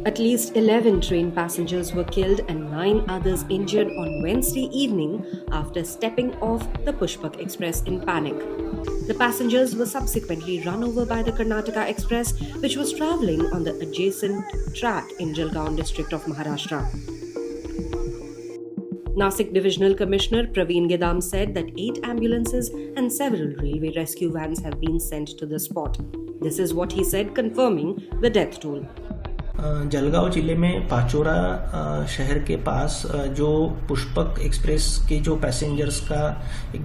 At least 11 train passengers were killed and 9 others injured on Wednesday evening after stepping off the Pushpak Express in panic. The passengers were subsequently run over by the Karnataka Express, which was travelling on the adjacent track in Jalgaon district of Maharashtra. Nasik Divisional Commissioner Praveen Gedam said that 8 ambulances and several railway rescue vans have been sent to the spot. This is what he said, confirming the death toll. Jalgaon जिले में पाचोरा शहर के पास जो Pushpak express के जो passengers का एक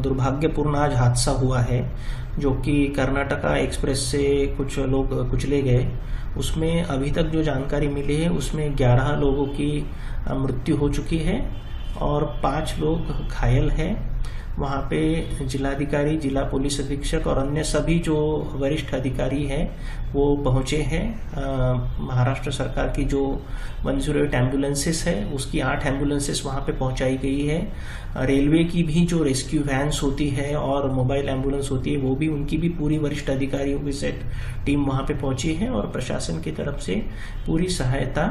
दुर्भाग्यपूर्ण आज हादसा हुआ है, जो कि कर्नाटका एक्सप्रेस से कुछ लोग कुचले गए। उसमें अभी तक जो जानकारी मिली है उसमें 11 लोगों की मृत्यु हो चुकी है और 5 लोग घायल हैं। वहाँ पे जिलाधिकारी, जिला पुलिस अधीक्षक और अन्य सभी जो वरिष्ठ अधिकारी हैं वो पहुंचे हैं। महाराष्ट्र सरकार की जो 108 एम्बुलेंसेस है उसकी 8 एम्बुलेंसेस वहाँ पे पहुंचाई गई है। रेलवे की भी जो रेस्क्यू वैन्स होती है और मोबाइल एम्बुलेंस होती है वो भी, उनकी भी पूरी वरिष्ठ अधिकारियों की सेट टीम वहाँ पे पहुंची है और प्रशासन की तरफ से पूरी सहायता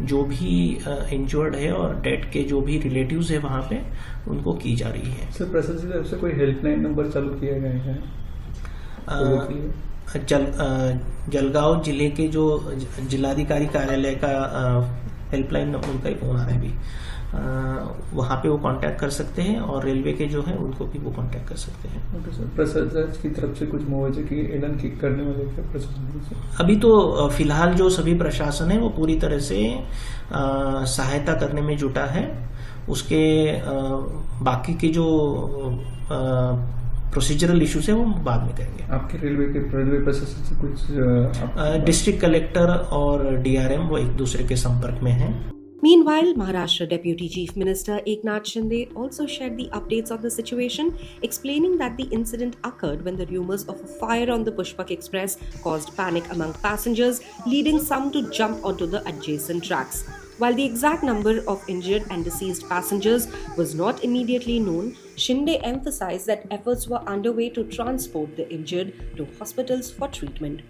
जो भी इंजर्ड है और डेड के जो भी रिलेटिव्स है वहाँ पे उनको की जा रही है। सर, प्रशासन की तरफ से कोई हेल्पलाइन नंबर चालू किया गया है? जलगांव जिले के जो जिलाधिकारी कार्यालय का हेल्पलाइन नंबर, उनका ही फोन आ रहा है अभी, वहाँ पे वो कांटेक्ट कर सकते हैं और रेलवे के जो है उनको भी वो कांटेक्ट कर सकते हैं। ओके सर, प्रशासन की तरफ से कुछ मुआवजे की ऐलान करने वाले क्या प्रशासन से? अभी तो फिलहाल जो सभी प्रशासन है वो पूरी तरह से सहायता करने में जुटा है। उसके बाकी के जो प्रोसीजरल इश्यूज है वो बाद में करेंगे। आपके रेलवे प्रशासन से कुछ डिस्ट्रिक्ट कलेक्टर और डीआरएम वो एक दूसरे के संपर्क में हैं। Meanwhile, Maharashtra Deputy Chief Minister Eknath Shinde also shared the updates on the situation, explaining that the incident occurred when the rumours of a fire on the Pushpak Express caused panic among passengers, leading some to jump onto the adjacent tracks. While the exact number of injured and deceased passengers was not immediately known, Shinde emphasized that efforts were underway to transport the injured to hospitals for treatment.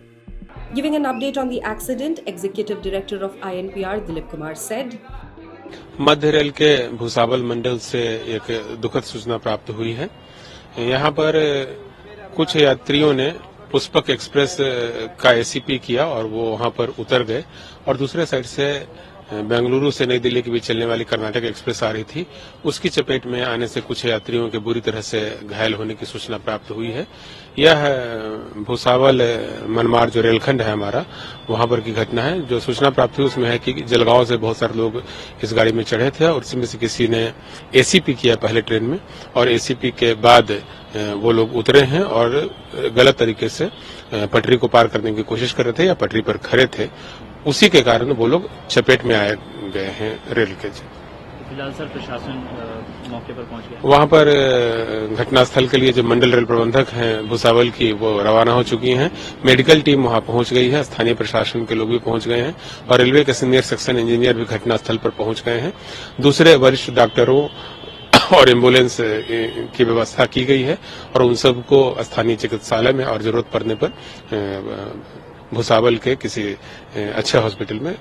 Giving an update on the accident, Executive Director of INPR Dilip Kumar said, Madhya rail के भूसावल मंडल से एक दुखद सूचना प्राप्त हुई है। यहाँ पर कुछ यात्रियों ने पुष्पक एक्सप्रेस का एसीपी किया और वो वहाँ पर उतर गए और दूसरे साइड से बेंगलुरु से नई दिल्ली के बीच चलने वाली कर्नाटक एक्सप्रेस आ रही थी। उसकी चपेट में आने से कुछ यात्रियों के बुरी तरह से घायल होने की सूचना प्राप्त हुई है। यह भूसावल मनमाड़ जो रेलखंड है हमारा, वहां पर की घटना है। जो सूचना प्राप्त हुई उसमें है कि जलगांव से बहुत सारे लोग इस गाड़ी में चढ़े थे और इसमें से किसी ने एसीपी किया पहले ट्रेन में और एसीपी के बाद वो लोग उतरे हैं और गलत तरीके से पटरी को पार करने की कोशिश कर रहे थे या पटरी पर खड़े थे। उसी के कारण वो लोग चपेट में आए गए हैं रेल के। फिलहाल सर प्रशासन मौके पर पहुंच गया। वहां पर घटनास्थल के लिए जो मंडल रेल प्रबंधक हैं भूसावल की, वो रवाना हो चुकी हैं। मेडिकल टीम वहां पहुंच गई है, स्थानीय प्रशासन के लोग भी पहुंच गए हैं और रेलवे के सीनियर सेक्शन इंजीनियर भी घटनास्थल पर पहुंच गए हैं। दूसरे वरिष्ठ डॉक्टरों और एम्बुलेंस की व्यवस्था की गई है और उन सबको स्थानीय चिकित्सालय में और जरूरत पड़ने पर भूसावल के किसी अच्छे हॉस्पिटल में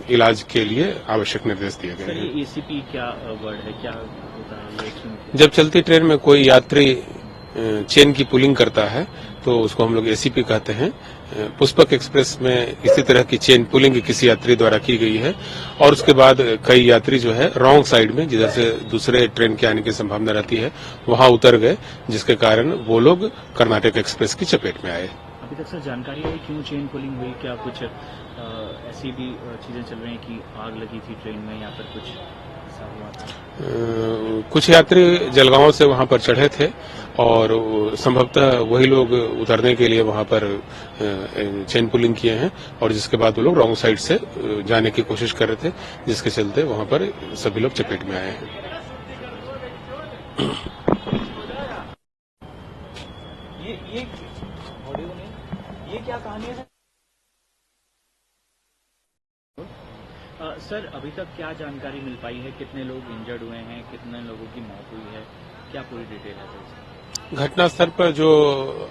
इलाज के लिए आवश्यक निर्देश दिए गए हैं। एसीपी क्या वर्ड है, क्या होता है? जब चलती ट्रेन में कोई यात्री चेन की पुलिंग करता है तो उसको हम लोग एसीपी कहते हैं। पुष्पक एक्सप्रेस में इसी तरह की चेन पुलिंग किसी यात्री द्वारा की गई है और उसके बाद कई यात्री जो है रॉन्ग साइड में, जिधर से दूसरे ट्रेन के आने की संभावना रहती है, वहां उतर गए, जिसके कारण वो लोग कर्नाटक एक्सप्रेस की चपेट में आए। अभी तक सर जानकारी है क्यों चेन पुलिंग हुई? क्या कुछ ऐसी भी चीजें चल रही हैं कि आग लगी थी ट्रेन में या फिर कुछ ऐसा हुआ था? कुछ यात्री जलगांव से वहां पर चढ़े थे और संभवतः वही लोग उतरने के लिए वहां पर चेन पुलिंग किए हैं और जिसके बाद वो लोग रॉन्ग साइड से जाने की कोशिश कर रहे थे, जिसके चलते वहां पर सभी लोग चपेट में आए हैं। ये क्या कहानी है सर? अभी तक क्या जानकारी मिल पाई है? कितने लोग इंजर्ड हुए हैं, कितने लोगों की मौत हुई है, क्या पूरी डिटेल है सर? घटनास्थल पर जो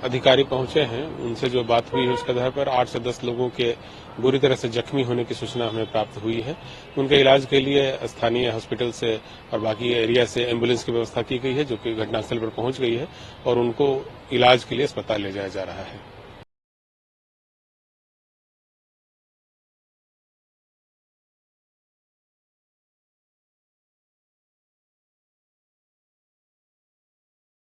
अधिकारी पहुंचे हैं उनसे जो बात हुई है उसके आधार पर 8 से 10 लोगों के बुरी तरह से जख्मी होने की सूचना हमें प्राप्त हुई है। उनके इलाज के लिए स्थानीय हॉस्पिटल से और बाकी एरिया से एम्बुलेंस की व्यवस्था की गई है जो कि घटनास्थल पर पहुंच गई है और उनको इलाज के लिए अस्पताल ले जाया जा रहा है।